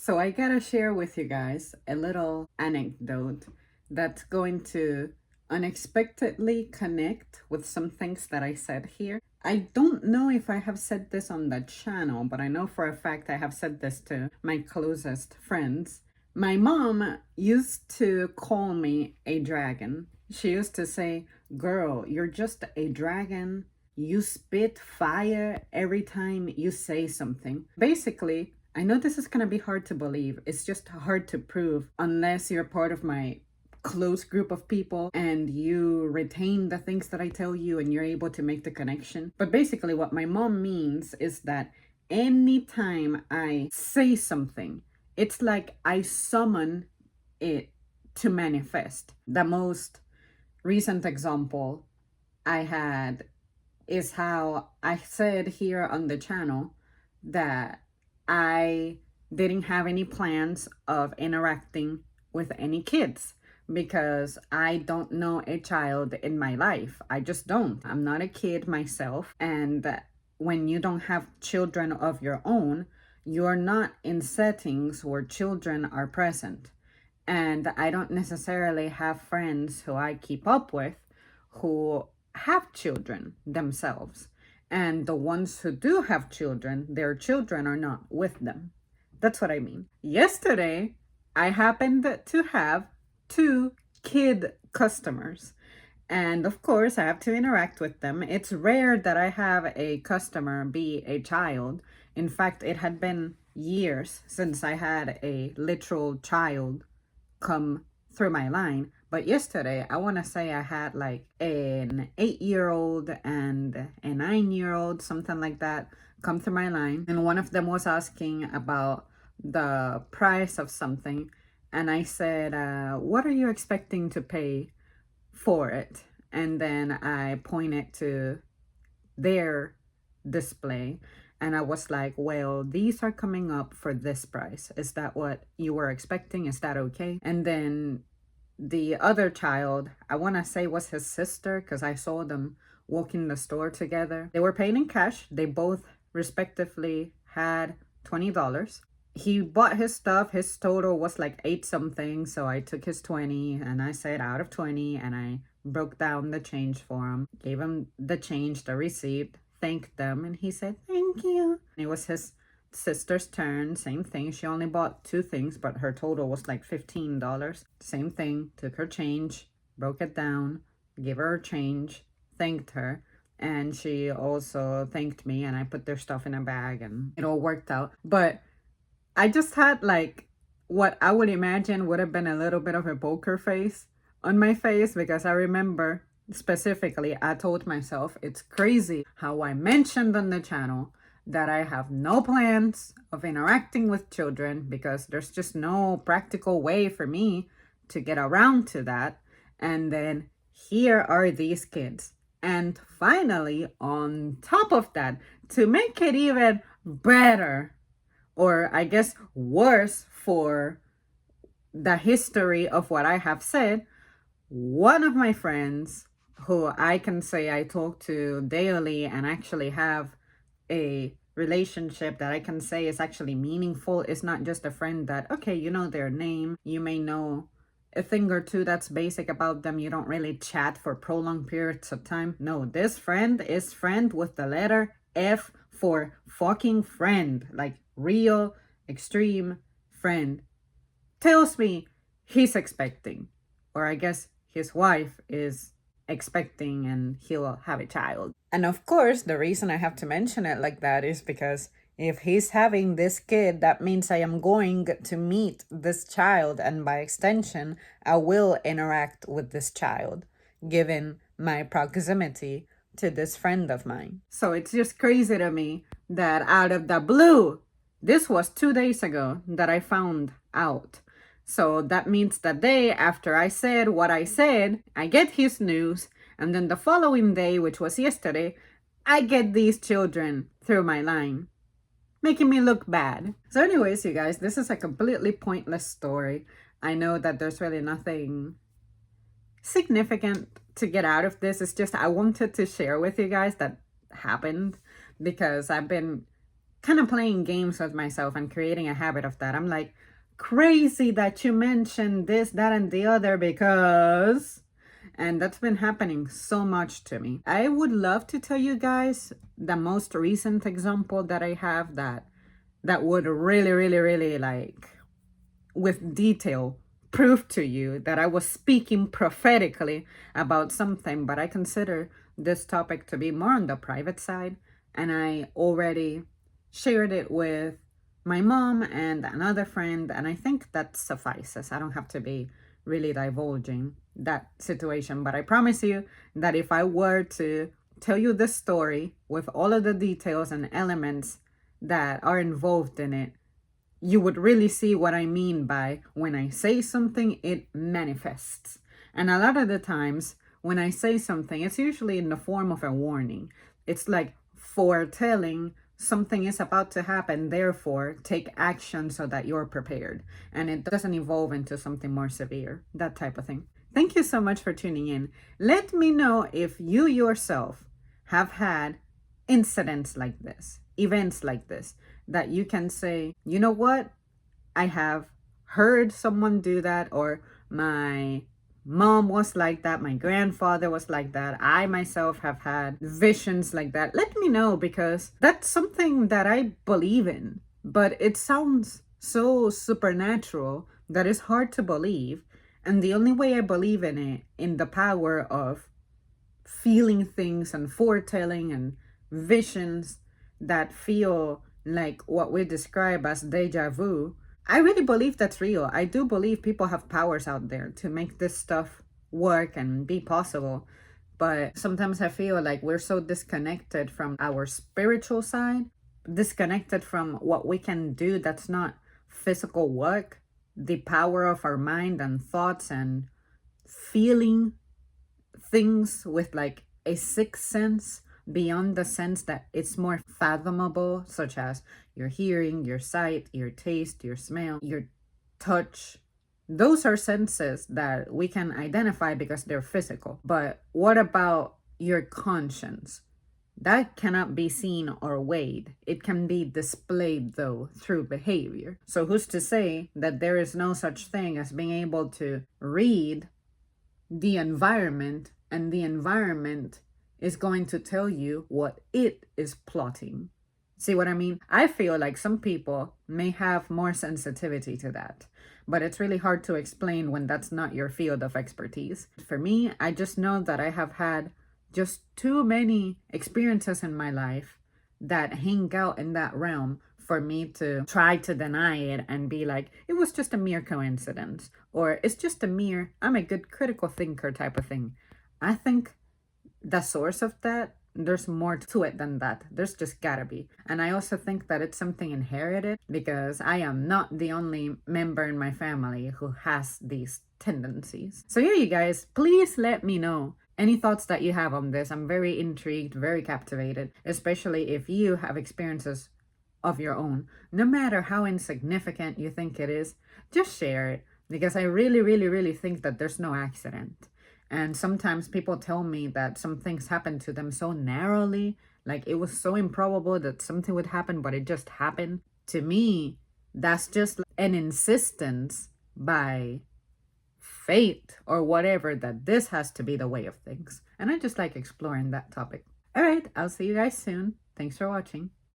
So I gotta share with you guys a little anecdote that's going to unexpectedly connect with some things that I said here. I don't know if I have said this on the channel, but I know for a fact I have said this to my closest friends. My mom used to call me a dragon. She used to say, "Girl, you're just a dragon. You spit fire every time you say something." Basically, I know this is going to be hard to believe. It's just hard to prove unless you're part of my close group of people and you retain the things that I tell you and you're able to make the connection. But basically, what my mom means is that anytime I say something, it's like I summon it to manifest. The most recent example I had is how I said here on the channel that I didn't have any plans of interacting with any kids because I don't know a child in my life. I just don't. I'm not a kid myself. And when you don't have children of your own, you're not in settings where children are present. And I don't necessarily have friends who I keep up with who have children themselves. And the ones who do have children, their children are not with them. That's what I mean. Yesterday, I happened to have 2 kid customers. And of course, I have to interact with them. It's rare that I have a customer be a child. In fact, it had been years since I had a literal child come through my line. But yesterday, I want to say I had like an 8-year-old and a 9-year-old, something like that, come through my line. And one of them was asking about the price of something. And I said, what are you expecting to pay for it? And then I pointed to their display. And I was like, well, these are coming up for this price. Is that what you were expecting? Is that okay? And then the other child, I want to say was his sister, because I saw them walking the store together. They were paying in cash. They both respectively had $20. He bought his stuff. His total was like 8 something. So I took his 20 and I said out of 20 and I broke down the change for him, gave him the change, the receipt, thanked them, and he said, "Thank you." It was his sister's turn. Same thing. She only bought 2 things, but her total was like $15. Same thing. Took her change, broke it down, gave her her change, thanked her, and she also thanked me, and I put their stuff in a bag and it all worked out. But I just had like what I would imagine would have been a little bit of a poker face on my face, because I remember specifically I told myself it's crazy how I mentioned on the channel that I have no plans of interacting with children because there's just no practical way for me to get around to that. And then here are these kids. And finally, on top of that, to make it even better, or I guess worse for the history of what I have said, one of my friends who I can say I talk to daily and actually have a relationship that I can say is actually meaningful, is not just a friend that, okay, you know their name, you may know a thing or two that's basic about them, you don't really chat for prolonged periods of time. No, this friend is friend with the letter F for fucking friend, like real extreme friend. Tells me he's expecting, or I guess his wife is expecting, and he'll have a child. And of course, the reason I have to mention it like that is because if he's having this kid, that means I am going to meet this child, and by extension, I will interact with this child, given my proximity to this friend of mine. So it's just crazy to me that out of the blue, this was 2 days ago that I found out. So that means the day after I said what I said, I get his news. And then the following day, which was yesterday, I get these children through my line, making me look bad. So anyways, you guys, this is a completely pointless story. I know that there's really nothing significant to get out of this. It's just I wanted to share with you guys that happened, because I've been kind of playing games with myself and creating a habit of that. I'm like, crazy that you mentioned this, that, and the other because. And that's been happening so much to me. I would love to tell you guys the most recent example that I have that would really, really, really like with detail prove to you that I was speaking prophetically about something, but I consider this topic to be more on the private side. And I already shared it with my mom and another friend, and I think that suffices. I don't have to be really divulging that situation, but I promise you that if I were to tell you this story with all of the details and elements that are involved in it, you would really see what I mean by when I say something, it manifests. And a lot of the times when I say something, it's usually in the form of a warning. It's like foretelling something is about to happen, therefore take action so that you're prepared. And it doesn't evolve into something more severe, that type of thing. Thank you so much for tuning in. Let me know if you yourself have had incidents like this, events like this, that you can say, you know what? I have heard someone do that, or my mom was like that, my grandfather was like that, I myself have had visions like that. Let me know, because that's something that I believe in, but it sounds so supernatural that it's hard to believe. And the only way I believe in it, in the power of feeling things and foretelling and visions that feel like what we describe as deja vu, I really believe that's real. I do believe people have powers out there to make this stuff work and be possible. But sometimes I feel like we're so disconnected from our spiritual side, disconnected from what we can do that's not physical work, the power of our mind and thoughts and feeling things with like a sixth sense beyond the sense that it's more fathomable, such as your hearing, your sight, your taste, your smell, your touch. Those are senses that we can identify because they're physical. But what about your conscience? That cannot be seen or weighed. It can be displayed, though, through behavior. So who's to say that there is no such thing as being able to read the environment, and the environment is going to tell you what it is plotting? See what I mean? I feel like some people may have more sensitivity to that, but it's really hard to explain when that's not your field of expertise. For me, I just know that I have had just too many experiences in my life that hang out in that realm for me to try to deny it and be like, it was just a mere coincidence, or it's just a mere, I'm a good critical thinker type of thing. I think the source of that, there's more to it than that. There's just gotta be. And I also think that it's something inherited, because I am not the only member in my family who has these tendencies. So yeah, you guys, please let me know any thoughts that you have on this. I'm very intrigued, very captivated, especially if you have experiences of your own. No matter how insignificant you think it is, just share it, because I really, really, really think that there's no accident. And sometimes people tell me that some things happen to them so narrowly, like it was so improbable that something would happen, but it just happened. To me, that's just an insistence by fate or whatever that this has to be the way of things. And I just like exploring that topic. All right, I'll see you guys soon. Thanks for watching.